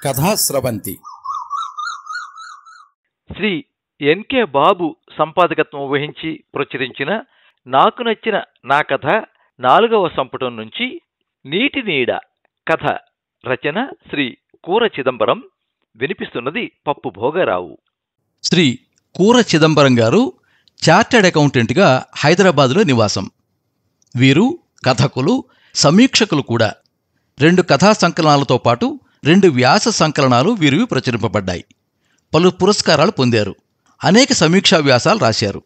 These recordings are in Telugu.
కథాస్రవంతి శ్రీ ఎన్.కె. బాబు సంపాదకత్వం వహించి ప్రచురించిన నాకు నచ్చిన నా కథ 4వ సంపుటం నుంచి నీటి నీడ కథ రచన శ్రీ కూర చిదంబరం. వినిపిస్తున్నది పప్పు భోగారావు. శ్రీ కూర చిదంబరం గారు చార్టెడ్ అకౌంటెంట్గా హైదరాబాదులో నివాసం. వీరు కథకులు, సమీక్షకులు కూడా. 2 కథా సంకలనాలతో పాటు 2 వ్యాస సంకలనాలు వీరివి ప్రచురింపబడ్డాయి. పలు పురస్కారాలు పొందారు. అనేక సమీక్షా వ్యాసాలు రాశారు.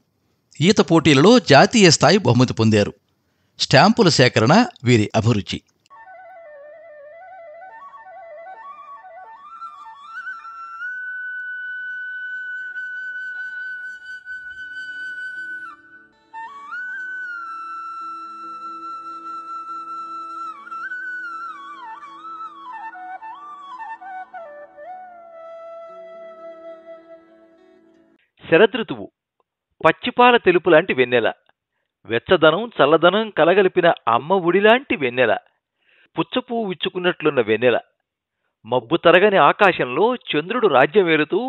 ఈత పోటీలలో జాతీయ స్థాయి బహుమతి పొందారు. స్టాంపుల సేకరణ వీరి అభిరుచి. శరదృతువు పచ్చిపాల తెలుపు లాంటి వెన్నెల, వెచ్చదనం చల్లదనం కలగలిపిన అమ్మ ఉడిలాంటి వెన్నెల, పుచ్చపువ్వు విచ్చుకున్నట్లున్న వెన్నెల. మబ్బు తరగని ఆకాశంలో చంద్రుడు రాజ్యమేలుతూ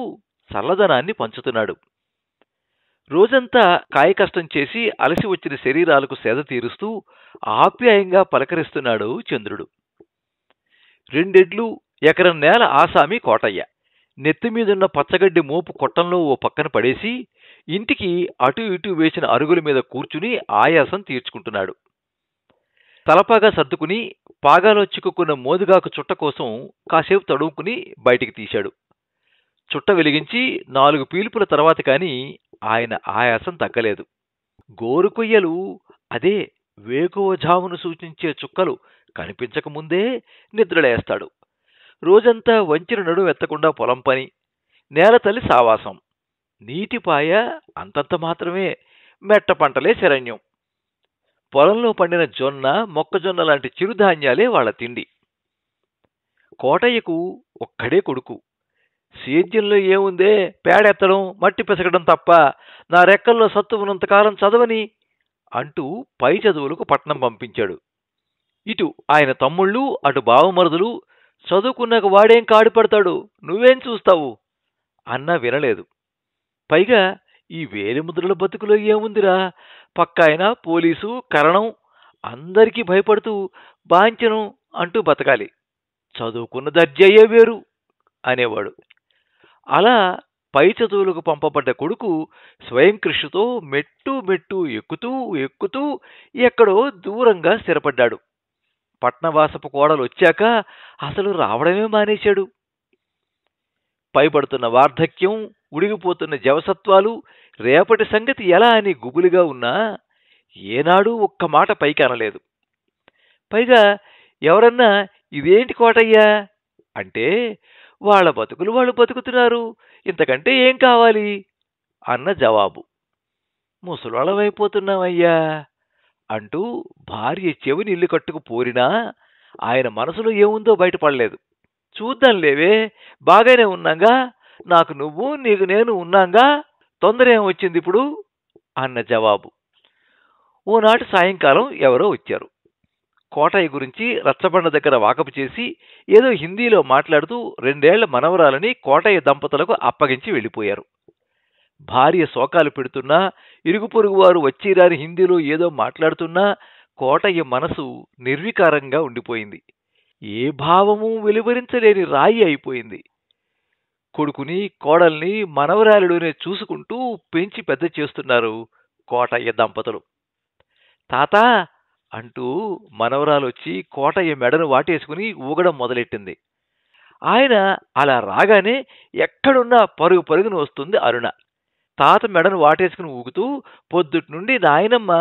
చల్లదనాన్ని పంచుతున్నాడు. రోజంతా కాయకష్టం చేసి అలసి వచ్చిన శరీరాలకు సేద తీరుస్తూ ఆప్యాయంగా పలకరిస్తున్నాడు చంద్రుడు. 2 ఎడ్లు, ఎకరం నేల ఆసామి కోటయ్య. నెత్తిమీదున్న పచ్చగడ్డి మోపు కొట్టంలో ఓ పక్కన పడేసి ఇంటికి అటు ఇటు వేసిన అరుగుల మీద కూర్చుని ఆయాసం తీర్చుకుంటున్నాడు. తలపాగా సర్దుకుని పాగాలో చిక్కుకున్న మోదుగాకు చుట్ట కోసం కాసేపు తడుముకుని బయటికి తీశాడు. చుట్ట వెలిగించి 4 పీల్పుల తర్వాత కాని ఆయన ఆయాసం తగ్గలేదు. గోరుకొయ్యలు, అదే వేకువజామును సూచించే చుక్కలు కనిపించకముందే నిద్రలేస్తాడు. రోజంతా వంచిన నడుం ఎత్తకుండా పొలం పని, నేలతల్లి సావాసం, నీటిపాయ అంతంత మాత్రమే, మెట్ట పంటలే శరణ్యం. పొలంలో పండిన జొన్న, మొక్కజొన్న లాంటి చిరుధాన్యాలే వాళ్ల తిండి. కోటయ్యకు ఒక్కడే కొడుకు. సేద్యంలో ఏముందే, పేడెత్తడం, మట్టి పిసకడం తప్ప నా రెక్కల్లో సత్తు ఉన్నంతకాలం చదవని అంటూ పై చదువులకు పట్నం పంపించాడు. ఇటు ఆయన తమ్ముళ్ళు, అటు బావమరుదులు చదువుకున్నాక వాడేం కాడిపడతాడు, నువ్వేం చూస్తావు అన్నా వినలేదు. పైగా ఈ వేలిముద్రల బతుకులో ఏముందిరా, పక్కాయన పోలీసు, కరణం, అందరికీ భయపడుతూ బాంచనం అంటూ బతకాలి. చదువుకున్న దర్జయ్యే వేరు అనేవాడు. అలా పై చదువులకు పంపబడ్డ కొడుకు స్వయం కృషితో మెట్టు మెట్టు ఎక్కుతూ ఎక్కుతూ ఎక్కడో దూరంగా స్థిరపడ్డాడు. పట్నవాసపు కోడలు వచ్చాక అసలు రావడమే మానేశాడు. పైపడుతున్న వార్ధక్యం, ఉడిగిపోతున్న జవసత్వాలు, రేపటి సంగతి ఎలా అని గుబులుగా ఉన్నా ఏనాడూ ఒక్క మాట పైకి అనలేదు. పైగా ఎవరన్నా ఇదేంటి కోటయ్యా అంటే, వాళ్ల బతుకులు వాళ్ళు బతుకుతున్నారు, ఇంతకంటే ఏం కావాలి అన్న జవాబు. ముసలోళమైపోతున్నామయ్యా అంటూ భార్య చెవిని ఇల్లు కట్టుకు పోరినా ఆయన మనసులో ఏముందో బయటపడలేదు. చూద్దాంలేవే, బాగానే ఉన్నాగా, నాకు నువ్వు నీకు నేను ఉన్నాగా, తొందర ఏం వచ్చింది ఇప్పుడు అన్న జవాబు. ఓనాటి సాయంకాలం ఎవరో వచ్చారు. కోటయ్య గురించి రచ్చబండ దగ్గర వాకపు చేసి ఏదో హిందీలో మాట్లాడుతూ 2 ఏళ్ల మనవరాలని కోటయ్య దంపతులకు అప్పగించి వెళ్ళిపోయారు. భార్య శోకాలు పెడుతున్నా, ఇరుగు పొరుగు వారు వచ్చిరాని హిందీలో ఏదో మాట్లాడుతున్నా కోటయ్య మనసు నిర్వికారంగా ఉండిపోయింది. ఏ భావము వెలువరించలేని రాయి అయిపోయింది. కొడుకుని, కోడల్ని మనవరాలిలోనే చూసుకుంటూ పెంచి పెద్ద చేస్తున్నారు కోటయ్య దంపతులు. తాతా అంటూ మనవరాలొచ్చి కోటయ్య మెడను వాటేసుకుని ఊగడం మొదలెట్టింది. ఆయన అలా రాగానే ఎక్కడున్నా పరుగు పరుగున వస్తుంది అరుణ. తాత మెడను వాటేసుకుని ఊగుతూ, పొద్దుటి నుండి నాయనమ్మ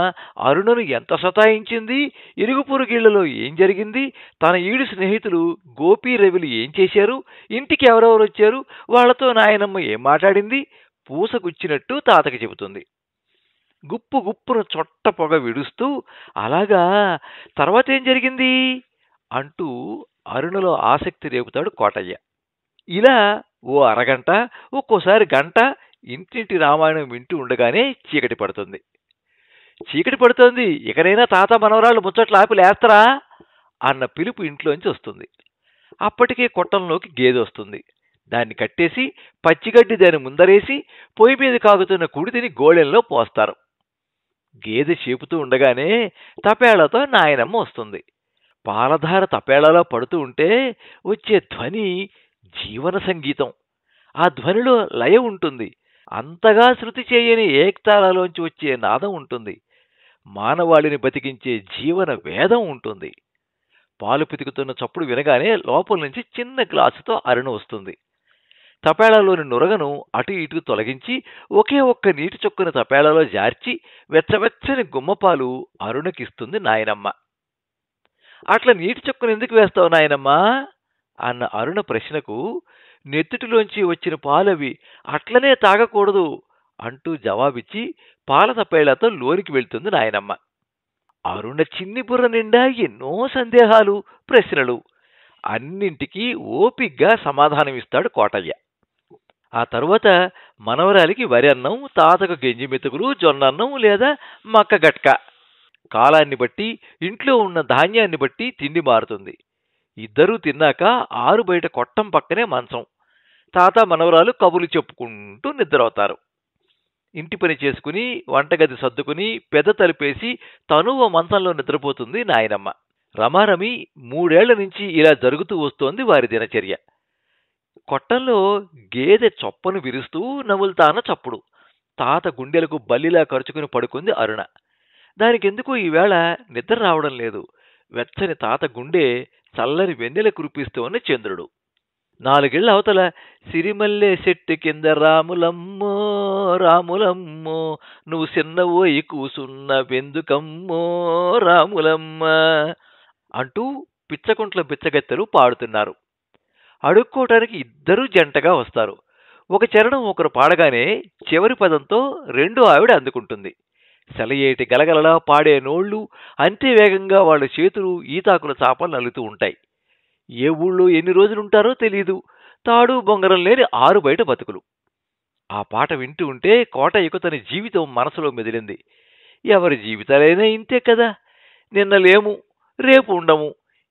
అరుణను ఎంత సతాయించింది, ఇరుగు పొరుగిళ్లలో ఏం జరిగింది, తన ఈడు స్నేహితులు గోపీ రవిలు ఏం చేశారు, ఇంటికి ఎవరెవరు వచ్చారు, వాళ్లతో నాయనమ్మ ఏం మాట్లాడింది పూసగుచ్చినట్టు తాతకి చెబుతుంది. గుప్పు గుప్పున చొట్ట పొగ విడుస్తూ, అలాగా, తర్వాత ఏం జరిగింది అంటూ అరుణలో ఆసక్తి రేపుతాడు కోటయ్య. ఇలా ఓ అరగంట, ఒక్కోసారి గంట ఇంటింటి రామాయణం వింటూ ఉండగానే చీకటి పడుతుంది. చీకటి పడుతోంది, ఇకనైనా తాత మనవరాళ్ళు ముచ్చట్లు ఆపి లేస్తరా అన్న పిలుపు ఇంట్లోంచి వస్తుంది. అప్పటికే కొట్టంలోకి గేదె వస్తుంది. దాన్ని కట్టేసి పచ్చిగడ్డి దాని ముందరేసి పొయ్యి మీద కాగుతున్న కుడితిని గోళెంలో పోస్తారు. గేదె చేపుతూ ఉండగానే తపేళ్లతో నాయనమ్మ వస్తుంది. పాలధార తపేళ్లలో పడుతూ ఉంటే వచ్చే ధ్వని జీవన సంగీతం. ఆ ధ్వనిలో లయ ఉంటుంది. అంతగా శృతి చేయని ఏకతాళలోంచి వచ్చే నాదం ఉంటుంది. మానవాళిని బతికించే జీవన వేదం ఉంటుంది. పాలు పితుకుతున్న చప్పుడు వినగానే లోపల నుంచి చిన్న గ్లాసుతో అరుణ వస్తుంది. తపేళలోని నురగను అటు ఇటు తొలగించి ఒకే ఒక్క నీటి చొక్కున తపేళలో జార్చి వెచ్చవెచ్చని గుమ్మపాలు అరుణకిస్తుంది నాయనమ్మ. అట్లా నీటి చొక్కును ఎందుకు వేస్తావు నాయనమ్మా అన్న అరుణ ప్రశ్నకు నెత్తుటిలోంచి వచ్చిన పాలవి అట్లనే తాగకూడదు అంటూ జవాబిచ్చి పాల తపేళ్లతో లోనికి వెళ్తుంది నాయనమ్మ. అరుణ చిన్ని బుర్ర నిండా ఎన్నో సందేహాలు, ప్రశ్నలు. అన్నింటికీ ఓపిగ్గా సమాధానమిస్తాడు కోటయ్య. ఆ తరువాత మనవరాలికి వరి అన్నం, తాతకు గెంజి మెతుకులు, జొన్నన్నం లేదా మక్క గట్క. కాలాన్ని బట్టి ఇంట్లో ఉన్న ధాన్యాన్ని బట్టి తిండి మారుతుంది. ఇద్దరూ తిన్నాక ఆరు బయట కొట్టం పక్కనే మంచం. తాత మనవరాలు కబుర్లు చెప్పుకుంటూ నిద్రవుతారు. ఇంటి పని చేసుకుని వంటగది సర్దుకుని పెద్ద తలుపేసి తను ఓ మంచంలో నిద్రపోతుంది నాయనమ్మ. రమారమి 3 ఏళ్ల నుంచి ఇలా జరుగుతూ వస్తోంది వారి దినచర్య. కొట్టంలో గేదె చొప్పను విరుస్తూ నములుతాన చప్పుడు. తాత గుండెలకు బల్లిలా ఖర్చుకుని పడుకుంది అరుణ. దానికెందుకో ఈవేళ నిద్ర రావడం లేదు. వెచ్చని తాత గుండె చల్లని వెన్నెల కురిపిస్తోన్న చంద్రుడు. 4 ఏళ్ల అవతల సిరిమల్లె చెట్టు కింద రాములమ్మో రాములమ్మో నువ్వు చిన్నవోయి కూసున్న వెందుకమ్మో రాములమ్మ అంటూ పిచ్చకుంట్ల బిచ్చగత్తెలు పాడుతున్నారు. అడుక్కోవటానికి ఇద్దరూ జంటగా వస్తారు. ఒక చరణం ఒకరు పాడగానే చివరి పదంతో రెండో ఆవిడ అందుకుంటుంది. సెలయేటి గలగలలా పాడే నోళ్లు అంతే వేగంగా వాళ్ళ చేతులు ఈతాకుల చాపలు నలుతూ ఉంటాయి. ఏ ఊళ్ళో ఎన్ని రోజులుంటారో తెలీదు. తాడు బొంగరం లేని 6 బయట బతుకులు. ఆ పాట వింటూ ఉంటే కోటయ్యకు తన జీవితం మనసులో మెదిలింది. ఎవరి జీవితాలైనా ఇంతే కదా. నిన్న లేము, రేపు ఉండము.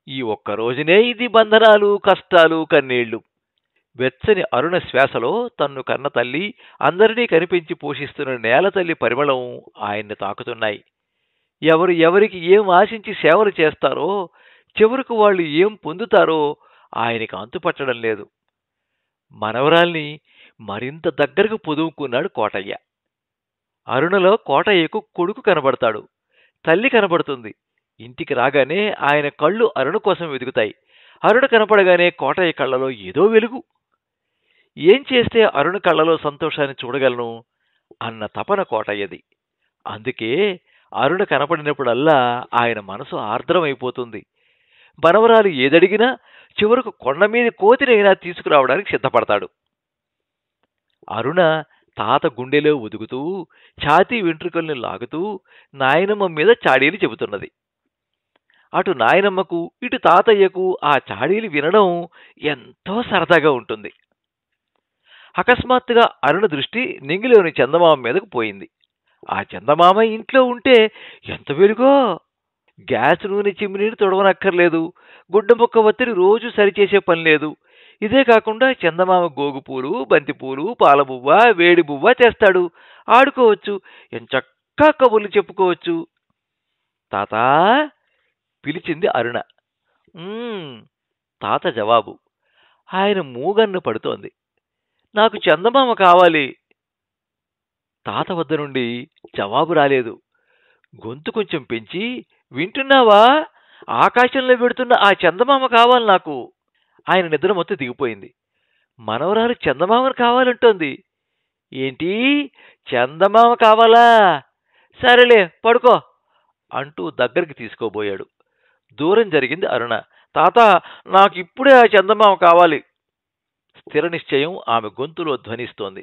ఈ ఒక్కరోజునే ఇది బంధనాలు, కష్టాలు, కన్నీళ్లు. వెచ్చని అరుణ శ్వాసలో తన్ను కన్న తల్లి, అందరినీ కనిపించి పోషిస్తున్న నేల తల్లి పరిమళం ఆయన్ని తాకుతున్నాయి. ఎవరు ఎవరికి ఏం ఆశించి సేవలు చేస్తారో, చివరకు వాళ్ళు ఏం పొందుతారో ఆయనకి అంతుపట్టడం లేదు. మనవరాల్ని మరింత దగ్గరకు పొదువుకున్నాడు కోటయ్య. అరుణలో కోటయ్యకు కొడుకు కనబడతాడు. తల్లి కనబడుతుంది. ఇంటికి రాగానే ఆయన కళ్ళు అరుణ కోసం వెతుకుతాయి. అరుణ కనపడగానే కోటయ్య కళ్ళలో ఏదో వెలుగు. ఏం చేస్తే అరుణ కళ్ళలో సంతోషాన్ని చూడగలను అన్న తపన కోటయ్యది. అందుకే అరుణ కనపడినప్పుడల్లా ఆయన మనసు ఆర్ద్రమైపోతుంది. మనవరాలు ఏదడిగినా చివరకు కొండ మీద కోతినైనా తీసుకురావడానికి సిద్ధపడతాడు. అరుణ తాత గుండెలో ఒదుగుతూ ఛాతీ వెంట్రుకల్ని లాగుతూ నాయనమ్మ మీద చాడీలు చెబుతున్నది. అటు నాయనమ్మకు ఇటు తాతయ్యకు ఆ చాడీలు వినడం ఎంతో సరదాగా ఉంటుంది. అకస్మాత్తుగా అరుణ దృష్టి నింగిలోని చందమామ మీదకు పోయింది. ఆ చందమామ ఇంట్లో ఉంటే ఎంత వెలుగో! గ్యాస్ నూనె చిమ్మినీరు తొడవనక్కర్లేదు. గుడ్డ ముక్క ఒత్తిడి రోజు సరిచేసే పని లేదు. ఇదే కాకుండా చందమామ గోగుపూలు, బంతిపూలు, పాలబువ్వ, వేడి బువ్వ తెస్తాడు. ఆడుకోవచ్చు, ఎంచక్కా కబుర్లు చెప్పుకోవచ్చు. తాతా పిలిచింది అరుణ. తాత జవాబు. ఆయన మూగన్ను పడుతోంది. నాకు చందమామ కావాలి. తాత వద్ద నుండి జవాబు రాలేదు. గొంతు కొంచెం పెంచి, వింటున్నావా? ఆకాశంలో పెడుతున్న ఆ చందమామ కావాలి నాకు. ఆయన నిద్ర మొత్తం దిగిపోయింది. మనవరాలు చందమామను కావాలంటోంది. ఏంటి, చందమామ కావాలా? సరేలే పడుకో అంటూ దగ్గరికి తీసుకోబోయాడు. దూరం జరిగింది అరుణ. తాత, నాకిప్పుడే ఆ చందమామ కావాలి. స్థిర నిశ్చయం ఆమె గొంతులో ధ్వనిస్తోంది.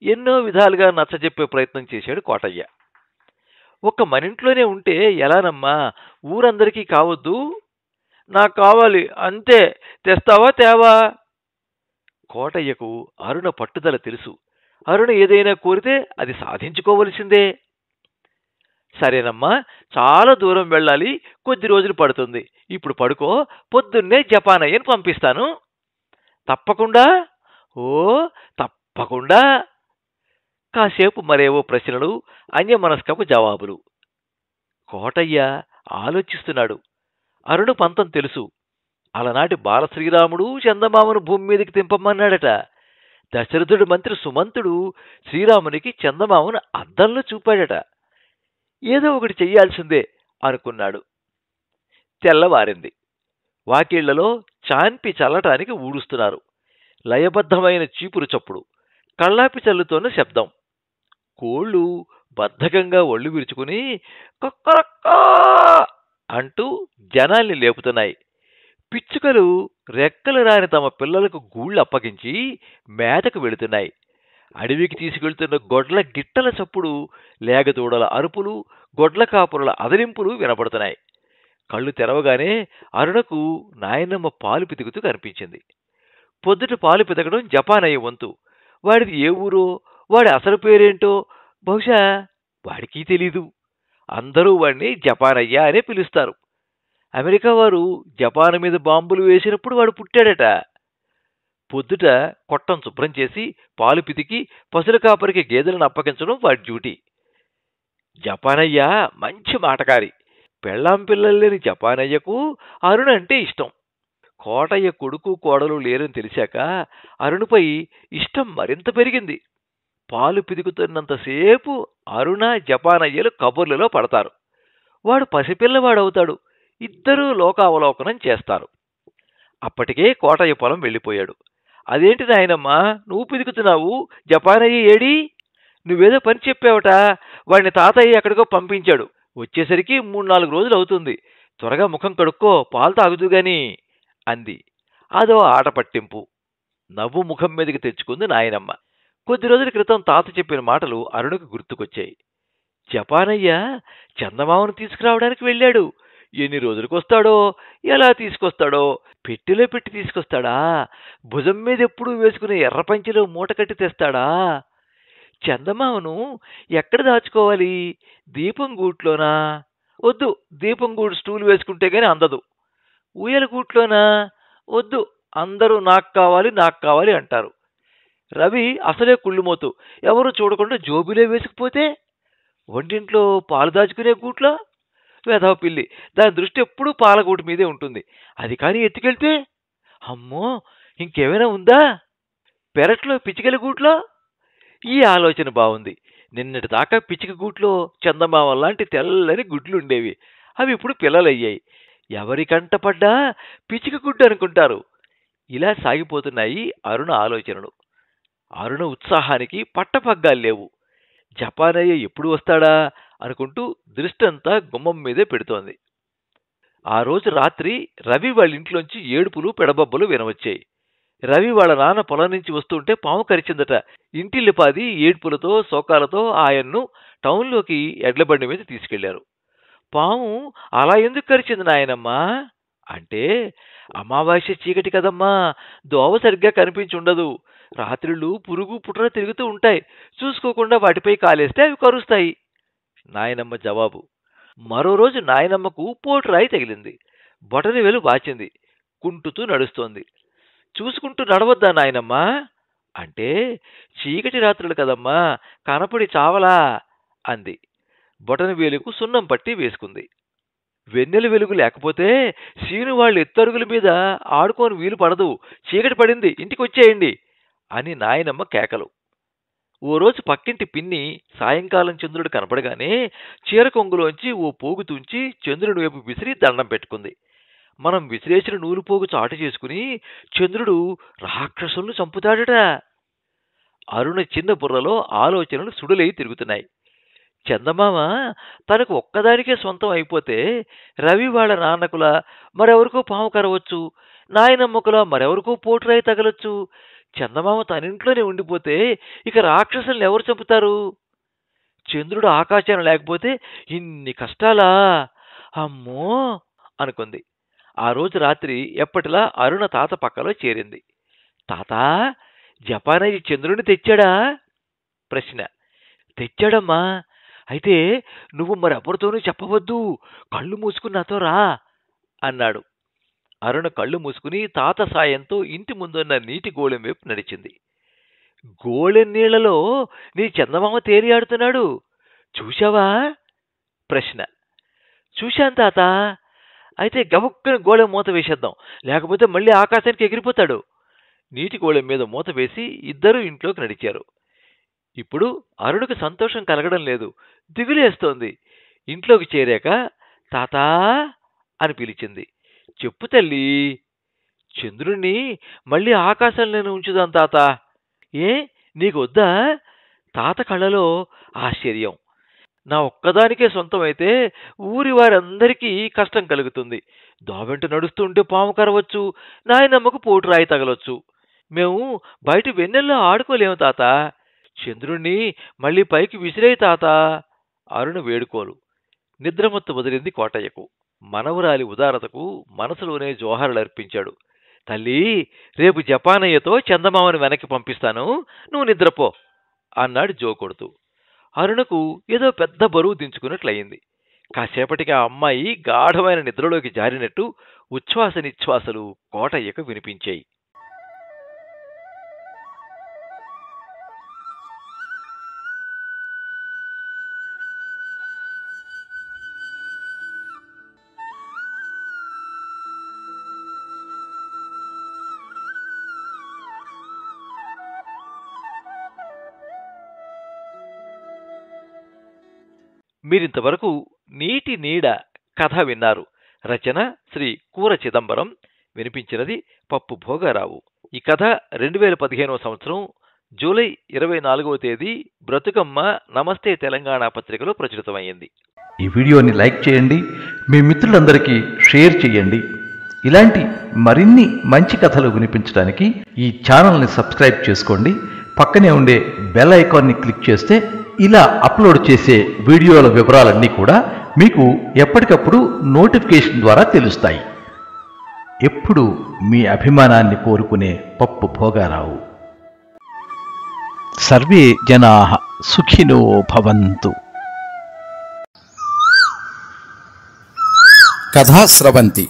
ఎన్నో విధాలుగా నచ్చజెప్పే ప్రయత్నం చేశాడు కోటయ్య. ఒక్క మనింట్లోనే ఉంటే ఎలానమ్మా? ఊరందరికీ కావద్దు? నాకు కావాలి అంతే. తెస్తావా తేవా? కోటయ్యకు అరుణ పట్టుదల తెలుసు. అరుణ ఏదైనా కోరితే అది సాధించుకోవలసిందే. సరేనమ్మా, చాలా దూరం వెళ్ళాలి, కొద్ది రోజులు పడుతుంది. ఇప్పుడు పడుకో, పొద్దున్నే జపానయ్యని పంపిస్తాను. తప్పకుండా. ఓ తప్పకుండా. కాసేపు మరేవో ప్రశ్నలు, అన్యమనస్కపు జవాబులు. కోటయ్య ఆలోచిస్తున్నాడు. అరుణ పంతం తెలుసు. అలనాటి బాలశ్రీరాముడు చందమామను భూమి మీదకి దింపమన్నాడట. దశరథుడి మంత్రి సుమంతుడు శ్రీరామునికి చందమామను అద్దంలో చూపాడట. ఏదో ఒకటి చెయ్యాల్సిందే అనుకున్నాడు. తెల్లవారింది. వాకిళ్లలో చాన్పి చల్లటానికి ఊడుస్తున్నారు. లయబద్ధమైన చీపురు చప్పుడు, కళ్ళాపి చల్లుతోన్న శబ్దం. కోళ్లు బద్ధకంగా ఒళ్ళు విరుచుకుని కొక్కరక్కా అంటూ జనాల్ని లేపుతున్నాయి. పిచ్చుకలు రెక్కలు రాని తమ పిల్లలకు గూళ్ళు అప్పగించి మేతకు వెళుతున్నాయి. అడవికి తీసుకెళ్తున్న గొడ్ల గిట్టల చప్పుడు, లేగదూడల అరుపులు, గొడ్ల కాపురుల అదలింపులు వినపడుతున్నాయి. కళ్ళు తెరవగానే అరుణకు నాయనమ్మ పాలు పితుకుతూ కనిపించింది. పొద్దుట పాలు పితకడం జపానయ్య వంతు. వాడిది ఏ ఊరో, వాడి అసలు పేరేంటో బహుశా వాడికి తెలీదు. అందరూ వాడిని జపానయ్య అనే పిలుస్తారు. అమెరికా వారు జపాన్ మీద బాంబులు వేసినప్పుడు వాడు పుట్టాడట. పొద్దుట కొట్టం శుభ్రం చేసి పాలు పితికి పసుల కాపరికి గేదెలను అప్పగించడం వాడి డ్యూటీ. జపానయ్య మంచి మాటకారి. పెళ్ళాం పిల్లలు లేని జపానయ్యకు అరుణ అంటే ఇష్టం. కోటయ్య కొడుకు కోడలు లేరని తెలిసాక అరుణపై ఇష్టం మరింత పెరిగింది. పాలు పిదుకుతున్నంతసేపు అరుణ జపానయ్యలు కబుర్లలో పడతారు. వాడు పసిపిల్లవాడవుతాడు. ఇద్దరూ లోకావలోకనం చేస్తారు. అప్పటికే కోటయ్య పొలం వెళ్ళిపోయాడు. అదేంటి నాయనమ్మా, నువ్వు పిదుకుతున్నావు, జపానయ్య ఏడి? నువ్వేదో పని చెప్పావట. వాడిని తాతయ్య ఎక్కడికో పంపించాడు. వచ్చేసరికి 3-4 రోజులు అవుతుంది. త్వరగా ముఖం కడుక్కో, పాలు తాగుదుగాని అంది. అదో ఆట పట్టింపు. నవ్వు ముఖం మీదకి తెచ్చుకుంది నాయనమ్మ. కొద్ది రోజుల క్రితం తాత చెప్పిన మాటలు అరుణకు గుర్తుకొచ్చాయి. జపానయ్య చందమామను తీసుకురావడానికి వెళ్ళాడు. ఎన్ని రోజులకొస్తాడో, ఎలా తీసుకొస్తాడో. పెట్టెలో పెట్టి తీసుకొస్తాడా? భుజం మీద ఎప్పుడూ వేసుకునే ఎర్రపంచిలో మూట కట్టి తెస్తాడా? చందమామను ఎక్కడ దాచుకోవాలి? దీపం గూట్లోనా? వద్దు, దీపం గూడు స్టూలు వేసుకుంటే గాని అందదు. ఊయల గూట్లోనా? వద్దు, అందరూ నాకు కావాలి అంటారు. రవి అసలే కుళ్ళుమోతు, ఎవరు చూడకుండా జోబిలో వేసుకుపోతే? వంటింట్లో పాలు దాచుకునే గూట్లో? వెధవ పిల్లి, దాని దృష్టి ఎప్పుడూ పాలగూటు మీదే ఉంటుంది. అది కానీ ఎత్తుకెళ్తే? అమ్మో, ఇంకేమైనా ఉందా? పెరట్లో పిచ్చికల గూట్లో? ఈ ఆలోచన బాగుంది. నిన్నటి దాకా పిచ్చిక గూట్లో చందమామ లాంటి తెల్లని గుడ్లుండేవి. అవి ఇప్పుడు పిల్లలయ్యాయి. ఎవరికంట పడ్డా పిచ్చిక గుడ్డు అనుకుంటారు. ఇలా సాగిపోతున్నాయి అరుణ ఆలోచనలు. అరుణ ఉత్సాహానికి పట్టపగ్గాలు లేవు. జపానయ్య ఎప్పుడు వస్తాడా అనుకుంటూ దృష్టంతా గుమ్మం మీదే పెడుతోంది. ఆ రోజు రాత్రి రవి వాళ్ళ ఇంట్లోంచి ఏడుపులు పెడబొబ్బలు వినవచ్చాయి. రవి వాళ్ళ నాన్న పొలం నుంచి వస్తుంటే పాము కరిచిందట. ఇంటిల్లిపాది ఏడ్పులతో శోకాలతో ఆయన్ను టౌన్లోకి ఎడ్లబండి మీద తీసుకెళ్లారు. పాము అలా ఎందుకు కరిచింది నాయనమ్మా అంటే, అమావాస్య చీకటి కదమ్మా, దోవ సరిగ్గా కనిపించుండదు. రాత్రిళ్ళు పురుగు పుట్ర తిరుగుతూ ఉంటాయి. చూసుకోకుండా వాటిపై కాలేస్తే అవి కరుస్తాయి నాయనమ్మ జవాబు. మరో రోజు నాయనమ్మకు పోటురాయి తగిలింది. బొటని వేలు వాచింది. కుంటుతూ నడుస్తోంది. చూసుకుంటూ నడవద్దా నాయనమ్మా అంటే, చీకటి రాత్రులు కదమ్మా, కనపడి చావలా అంది. బొటని వేలుకు సున్నం పట్టి వేసుకుంది. వెన్నెల వెలుగు లేకపోతే సీను వాళ్ళు ఎత్తరుగుల మీద ఆడుకోని వీలు పడదు. చీకటి పడింది, ఇంటికొచ్చేయండి అని నాయనమ్మ కేకలు. ఓ రోజు పక్కింటి పిన్ని సాయంకాలం చంద్రుడు కనపడగానే చీర కొంగులోంచి ఓ పోగు తుంచి చంద్రుడి వైపు విసిరి దండం పెట్టుకుంది. మనం విసిరేసిన నూలుపోగు చాటు చేసుకుని చంద్రుడు రాక్షసులను చంపుతాడట. అరుణ చిన్న బుర్రలో ఆలోచనలు సుడులై తిరుగుతున్నాయి. చందమామ తనకు ఒక్కదానికే సొంతం అయిపోతే రవి వాళ్ళ నాన్నకులా మరెవరికో పాము కరవచ్చు, నాయనమ్మకులా మరెవరికో పోటురాయి తగలొచ్చు. చందమామ తనింట్లోనే ఉండిపోతే ఇక రాక్షసుల్ని ఎవరు చంపుతారు? చంద్రుడు ఆకాశం లేకపోతే ఇన్ని కష్టాలా? అమ్మో అనుకుంది. ఆ రోజు రాత్రి ఎప్పటిలా అరుణ తాత పక్కలో చేరింది. తాత, జపానయ్య చంద్రుడిని తెచ్చాడా? ప్రశ్న. తెచ్చాడమ్మా, అయితే నువ్వు మరెవరితోనూ చెప్పవద్దు, కళ్ళు మూసుకుని నాతో రా అన్నాడు. అరుణ కళ్ళు మూసుకుని తాత సాయంతో ఇంటి ముందున్న నీటి గోళెం వైపు నడిచింది. గోళెం నీళ్లలో నీ చందమామ తేలియాడుతున్నాడు, చూశావా? ప్రశ్న. చూశాను తాత. అయితే గబుక్కున గోళెం మూత వేసేద్దాం, లేకపోతే మళ్ళీ ఆకాశానికి ఎగిరిపోతాడు. నీటి గోళెం మీద మూత వేసి ఇద్దరూ ఇంట్లోకి నడిచారు. ఇప్పుడు అరుణుకు సంతోషం కలగడం లేదు, దిగులేస్తోంది. ఇంట్లోకి చేరాక తాతా అని పిలిచింది. చెప్పు తల్లి. చంద్రుణ్ణి మళ్ళీ ఆకాశంలోనే ఉంచుదాం తాత. ఏ నీకు వద్దా? తాత కళ్ళలో ఆశ్చర్యం. నా ఒక్కదానికే సొంతమైతే ఊరి వారందరికీ కష్టం కలుగుతుంది. దావెంట నడుస్తుంటే పాము కరవచ్చు, నాయనమ్మకు పోటు రాయి తగలొచ్చు. మేము బయట వెన్నెల్లో ఆడుకోలేము తాత. చంద్రుణ్ణి మళ్ళీ పైకి విసిరేయి తాత. అరుణ వేడుకోలు. నిద్రమత్తు వదిలింది కోటయ్యకు. మనవరాలి ఉదారతకు మనసులోనే జోహారులర్పించాడు. తల్లి, రేపు జపానయ్యతో చందమామను వెనక్కి పంపిస్తాను, నువ్వు నిద్రపో అన్నాడు జో కొడుతూ. అరుణకు ఏదో పెద్ద బరువు దించుకున్నట్లయింది. కాసేపటికి ఆ అమ్మాయి గాఢమైన నిద్రలోకి జారినట్టు ఉచ్ఛ్వాస నిశ్వాసలు కోటయ్యకు వినిపించాయి. మీరింతవరకు నీటి నీడ కథ విన్నారు. రచన శ్రీ కూర చిదంబరం. వినిపించినది పప్పు భోగారావు. ఈ కథ 2015వ సంవత్సరం జూలై 24వ తేదీ బ్రతుకమ్మ నమస్తే తెలంగాణ పత్రికలో ప్రచురితమైంది. ఈ వీడియోని లైక్ చేయండి, మీ మిత్రులందరికీ షేర్ చేయండి. ఇలాంటి మరిన్ని మంచి కథలు వినిపించడానికి ఈ ఛానల్ని సబ్స్క్రైబ్ చేసుకోండి. పక్కనే ఉండే బెల్ ఐకాన్ని క్లిక్ చేస్తే ఇలా అప్లోడ్ చేసే వీడియోల వివరాలన్నీ కూడా మీకు ఎప్పటికప్పుడు నోటిఫికేషన్ ద్వారా తెలుస్తాయి. ఎప్పుడు మీ అభిమానాన్ని కోరుకునే పప్పు భోగారావు. సర్వే జనాః సుఖినో భవంతు. కథా స్రవంతి.